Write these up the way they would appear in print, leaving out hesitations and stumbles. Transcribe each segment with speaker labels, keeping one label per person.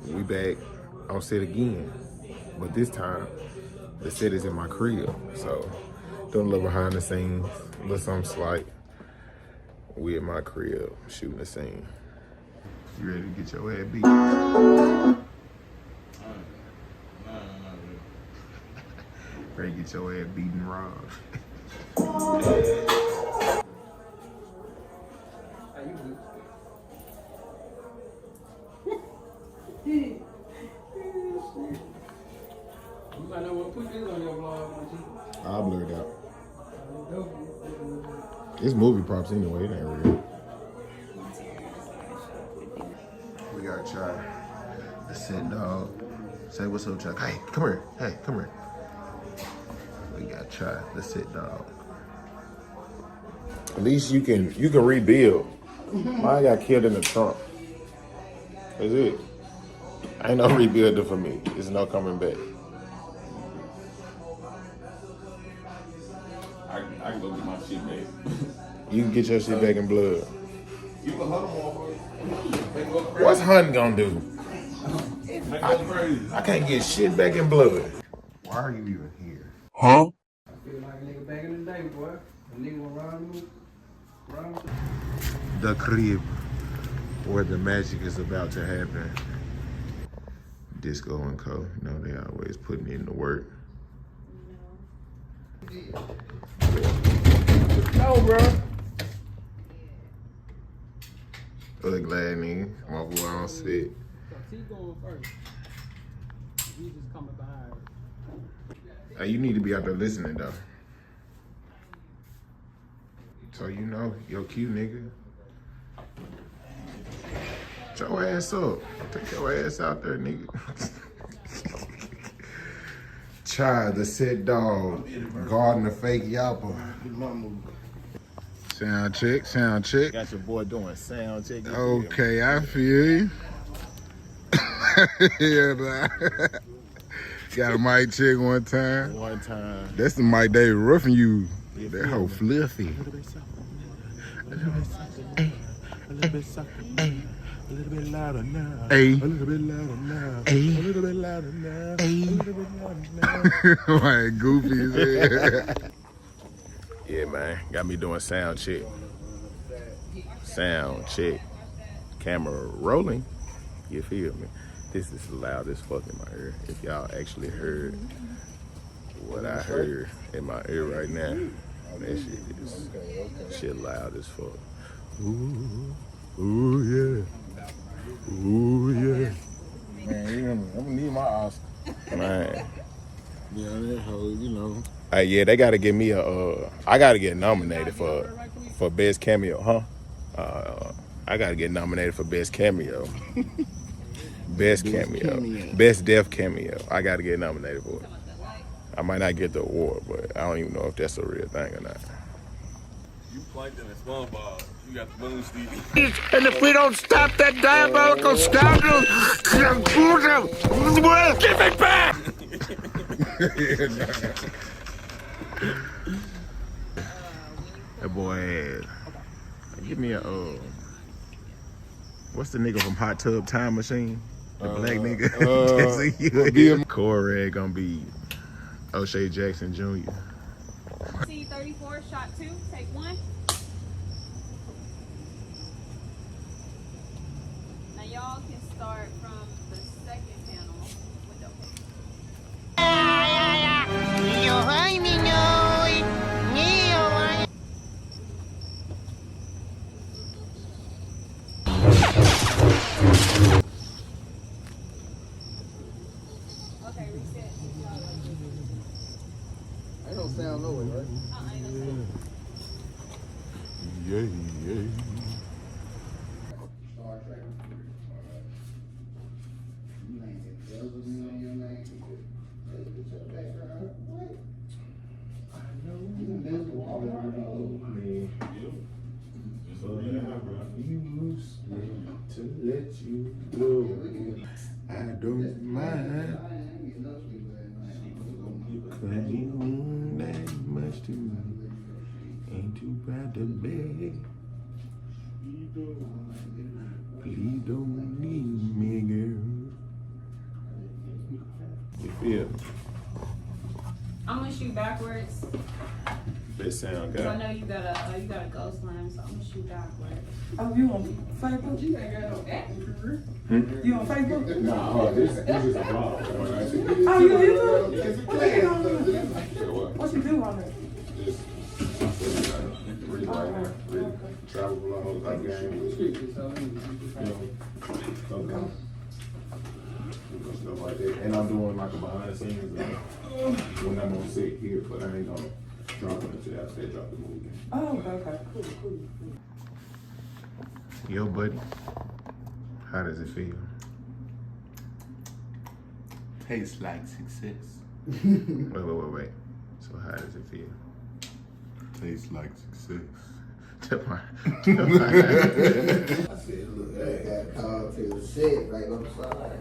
Speaker 1: We back on set again, but this time the set is in my crib. So doing a little behind the scenes, a little something slight. We at my crib shooting a scene. You ready to get your head beat? Ready to get your head beaten raw. I'll blur it out. It's movie props anyway, it ain't real. We got Chai, the set dog. Say what's up, Chai. Hey, come here. Hey, come here. We got Chai, the set dog. At least you can rebuild. Mine got killed in the trunk. That's it. Ain't no rebuilding for me. There's no coming back.
Speaker 2: I can go get my shit back.
Speaker 1: You can get your shit back in blood.
Speaker 2: You can hunt them off.
Speaker 1: What's hunting gonna do?
Speaker 2: Make go crazy.
Speaker 1: I can't get shit back in blood. Why are you even here?
Speaker 3: Huh? I feel like a nigga back in the day, boy. A nigga around me.
Speaker 1: The crib, where the magic is about to happen. Disco and Co. You know, they always putting in the work.
Speaker 3: No, bro.
Speaker 1: Other glad nigga, my boy on set.
Speaker 3: He going first. We just coming behind.
Speaker 1: Hey, you need to be out there listening though. So you know, yo cute nigga. Get your ass up. Take your ass out there, nigga. Chai, the set dog, guarding the fake yapper. Sound check, sound check.
Speaker 2: Got your boy doing sound check.
Speaker 1: Okay, I feel you. Yeah, nah. Got a mic check one time.
Speaker 2: One time.
Speaker 1: That's the mic David Ruffin you. That whole fluffy.
Speaker 2: A little bit softer. A little bit louder now.
Speaker 1: Hey.
Speaker 2: A little bit louder now.
Speaker 1: Hey.
Speaker 2: A little bit louder now.
Speaker 1: Hey.
Speaker 2: A little bit louder now.
Speaker 1: Like goofy as hell. Yeah, man. Got me doing sound check. Sound check. Camera rolling. You feel me? This is loud as fuck in my ear. If y'all actually heard what I heard in my ear right now, that shit is shit loud as fuck. Ooh, ooh yeah. Ooh yeah.
Speaker 2: Man, I'm gonna need my Oscar.
Speaker 1: Man.
Speaker 2: Yeah, that hoe, you know.
Speaker 1: Yeah, they gotta give me I gotta get nominated for best cameo, huh? I gotta get nominated for best cameo. Best cameo. Best deaf cameo. I gotta get nominated for it. I might not get the award, but I don't even know if that's a real thing or not.
Speaker 2: You plankton and SpongeBob. You got the moon Stevie.
Speaker 1: And if we don't stop that diabolical scoundrel, give it back! That boy had. Give me a what's the nigga from Hot Tub Time Machine? The black nigga. Corey gonna be O'Shea Jackson Jr.
Speaker 4: C-34, shot 2, take 1. Now y'all can start from the second panel with the Okay, reset.
Speaker 2: Ain't no sound no way, right?
Speaker 1: Yeah, yeah. To let you go, I don't mind. Cause you mean that much to me. Ain't too proud to beg. Please don't leave me, girl.
Speaker 4: shoot backwards.
Speaker 1: This sound
Speaker 4: Cause I
Speaker 1: good.
Speaker 4: know you got a ghost line, so I'm gonna shoot backwards.
Speaker 5: Oh, you on Facebook?
Speaker 3: You ain't got no acting career.
Speaker 5: You on Facebook?
Speaker 1: No, this is a vlog.
Speaker 5: Oh, you on YouTube?
Speaker 1: It's a
Speaker 5: What you on there?
Speaker 1: What?
Speaker 5: What you do on there?
Speaker 1: Just read right now. Read travel vlogs, like games.
Speaker 3: Strictly, so
Speaker 1: Okay. Stuff like that. And I'm doing like a behind the scenes when I'm on set here, but I ain't gonna drop it until after they drop the movie.
Speaker 5: Oh, okay. Cool.
Speaker 1: Yo, buddy, how does it feel?
Speaker 2: Tastes like success.
Speaker 1: Wait. So how does it feel?
Speaker 2: Tastes like success.
Speaker 1: Tell my-
Speaker 6: I said, look, I got called to the set right on the side.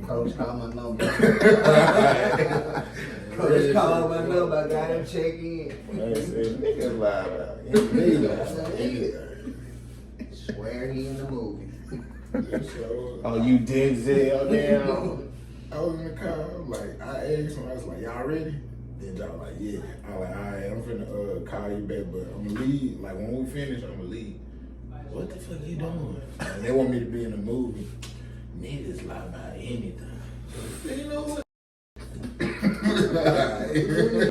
Speaker 6: Coach called my number. Coach called my number. I got him check in.
Speaker 1: I said, nigga live out.
Speaker 6: Swear he in the movie.
Speaker 1: Oh, you Denzel now?
Speaker 7: I was in the car, like, I asked him, I was like, y'all ready? Then y'all like, yeah. I was like, all right, I'm finna call you back, but I'm gonna leave. Like, when we finish, I'm gonna leave. What the fuck you doing? And they want me to be in the movie. Niggas lie about anything. You know what?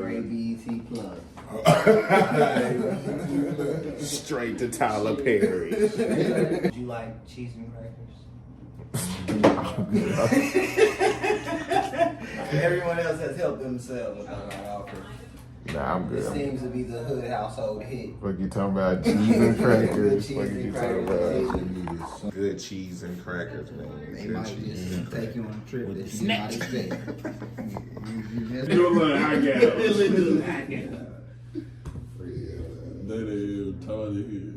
Speaker 6: Great BET Plus.
Speaker 1: Straight to Tyler Perry.
Speaker 6: Would you like cheese and crackers? Everyone else has helped themselves with our offer.
Speaker 1: Nah, I'm
Speaker 6: This
Speaker 1: good.
Speaker 6: seems to be the hood household hit.
Speaker 1: What you talking about? Cheese and crackers.
Speaker 6: Cheese
Speaker 1: What
Speaker 6: and
Speaker 1: you talking
Speaker 6: crackers.
Speaker 1: about? Good cheese and crackers, man.
Speaker 6: They
Speaker 1: Good
Speaker 6: might
Speaker 1: cheese
Speaker 6: just
Speaker 1: and
Speaker 6: take
Speaker 1: crackers.
Speaker 6: you on a trip that you did not expect. You just
Speaker 2: You look like I got
Speaker 7: Yeah.
Speaker 2: That is retarded here.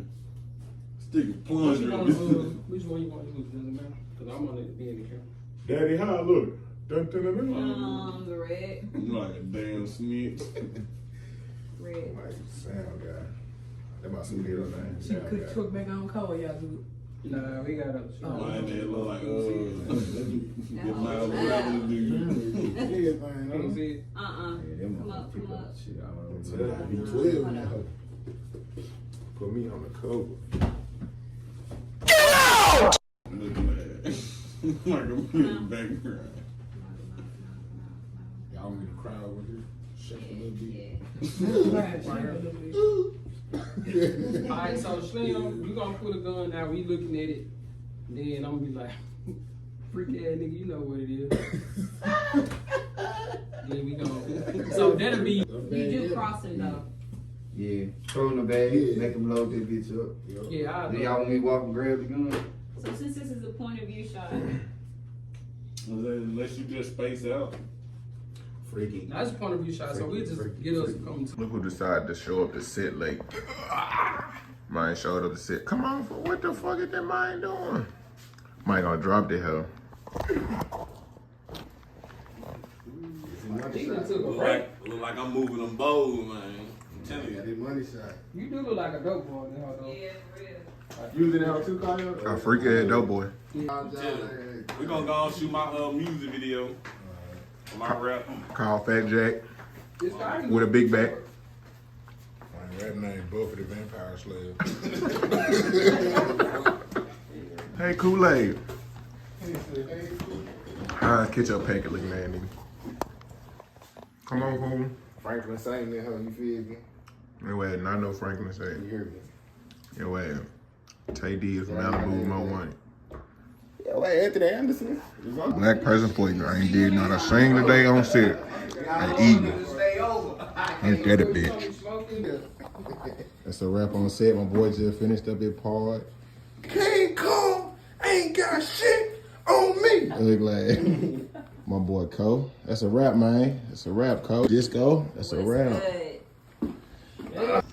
Speaker 2: Stick a
Speaker 3: Which
Speaker 2: plunger.
Speaker 3: one you want to use? Doesn't matter. Cause I'm gonna be in the camera.
Speaker 1: Daddy, how look? Dun, dun, dun, dun.
Speaker 4: The red.
Speaker 2: You like a damn snitch.
Speaker 4: Red.
Speaker 1: Like sound guy. That must be real name.
Speaker 5: You
Speaker 1: Sound
Speaker 5: could
Speaker 1: guy.
Speaker 5: cook back on cold, y'all do.
Speaker 3: Nah, we got other shit.
Speaker 2: Mine that look like get Miles
Speaker 4: Yeah.
Speaker 2: Morales dude.
Speaker 3: Can't see it.
Speaker 4: Uh-uh.
Speaker 1: Yeah, them
Speaker 4: Come up,
Speaker 1: people
Speaker 4: come up.
Speaker 1: shit, I don't know.
Speaker 7: Be 12 now.
Speaker 1: Put me on the cover.
Speaker 2: Look like like a million background.
Speaker 7: Y'all want me to cry over here? Shake a little bit.
Speaker 3: Alright, so Slim, you gonna put a gun down, we looking at it, then I'm gonna be like, freak ass nigga, you know what it is. Then we gonna, so that'll be,
Speaker 4: You do crossing though.
Speaker 6: Yeah, throw in the bag, make them load that bitch up.
Speaker 3: yeah, I'll
Speaker 6: Do
Speaker 3: do
Speaker 6: y'all want me to walk and grab the gun?
Speaker 4: So since this is a point of view shot,
Speaker 2: Unless you just space out.
Speaker 1: Freaky.
Speaker 3: That's a point of view shot, so we'll just get us coming to.
Speaker 1: Look who decided to show up to sit late. Mine showed up to sit. Come on, what the fuck is that mine doing? Mine gonna drop the hell.
Speaker 3: He done took a
Speaker 2: Look
Speaker 3: break.
Speaker 2: like I'm moving them bowls, man. I'm telling you.
Speaker 7: Money shot.
Speaker 3: You do look like a dope boy now, though.
Speaker 4: yeah, for real.
Speaker 7: You was in there too, Kyle?
Speaker 1: A freaky ass dope boy.
Speaker 2: We gonna go and shoot my music video for my rap.
Speaker 1: Called Fat Jack
Speaker 3: This guy,
Speaker 1: with a big back.
Speaker 7: My rap name Buffy the Vampire Slayer.
Speaker 1: Hey, Kool-Aid. Catch your packet looking at nigga. Come on, home.
Speaker 7: Franklin sang that, hoe, you feel me?
Speaker 1: Anyway, not no Franklin
Speaker 7: You
Speaker 1: said.
Speaker 7: hear me?
Speaker 1: Anyway, Tay D is from Malibu, Mo Money.
Speaker 7: Yeah, wait, Anthony Anderson.
Speaker 1: Black person for you. I ain't did not a single day on set. I eating.
Speaker 6: Stay over.
Speaker 1: Ain't that a bitch?
Speaker 3: smoking.
Speaker 7: That's a wrap on set. My boy just finished up his part.
Speaker 1: King Kong ain't got shit on me.
Speaker 7: Look like my boy Cole. That's a wrap, man. That's a wrap, Cole. Disco. That's a wrap.
Speaker 4: Good.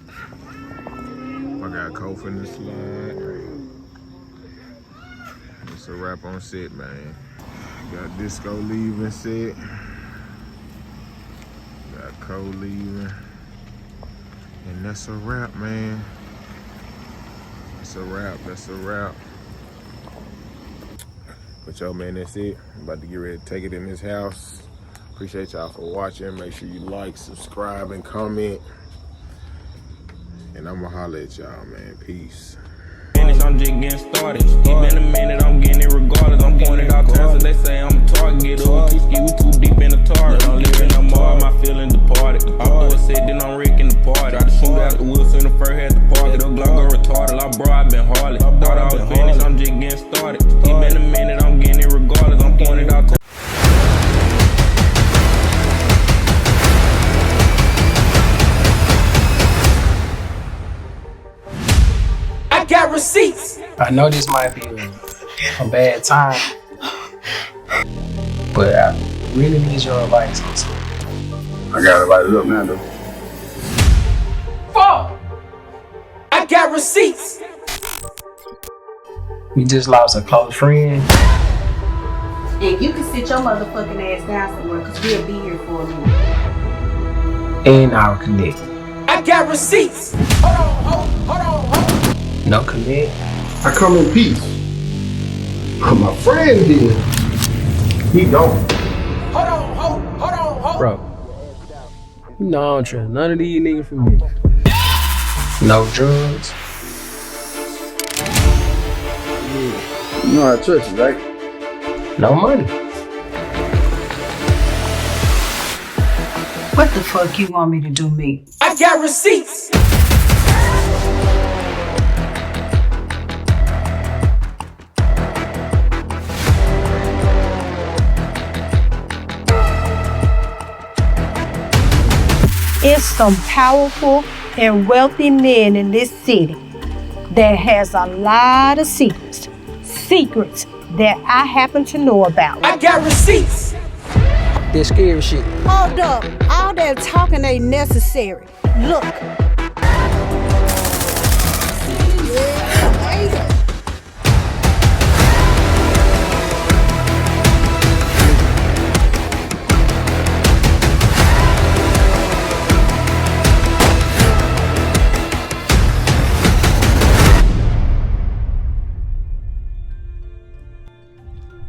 Speaker 1: I got Kofi in the slide. It's a wrap on set, man. Got Disco leaving set. Got Cole leaving. And that's a wrap, man. That's a wrap. That's a wrap. But yo, man, that's it. I'm about to get ready to take it in this house. Appreciate y'all for watching. Make sure you like, subscribe, and comment. And I'm gonna holler at y'all, man. Peace.
Speaker 8: I'm just getting started. It's been a minute, I'm getting it regardless. I'm pointed out time, so they say I'm a target. Or we too deep in the target. I'm living no more, my feelings departed. I'm through a set, then I'm wrecking the party. Try to shoot out the wheels in the first had to park it. The Glock go retarded, like bro, I been hardly. Thought I was finished, I'm just getting started. It's been a minute, I'm getting it regardless. I'm pointed out time.
Speaker 3: I got receipts. I know this might be a bad time, but I really need your advice on something.
Speaker 2: I got everybody up now, though.
Speaker 3: Fuck! I got receipts. We just lost a close friend.
Speaker 9: And you can sit your motherfucking ass down somewhere, cause we'll be here for a minute.
Speaker 3: And our connect. I got receipts. Hold on. No connect.
Speaker 7: I come in peace. But my friend did. He don't.
Speaker 3: Hold on. Bro. You know I don't trust none of these niggas from me. No drugs.
Speaker 2: You know how to trust you, right?
Speaker 3: No money.
Speaker 9: What the fuck you want me to do, me?
Speaker 3: I got receipts.
Speaker 10: It's some powerful and wealthy men in this city that has a lot of secrets that I happen to know about.
Speaker 3: I got receipts. That scary shit.
Speaker 10: Hold up, all that talking ain't necessary. Look.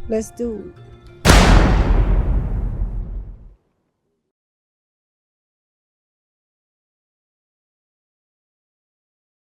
Speaker 10: Let's do it.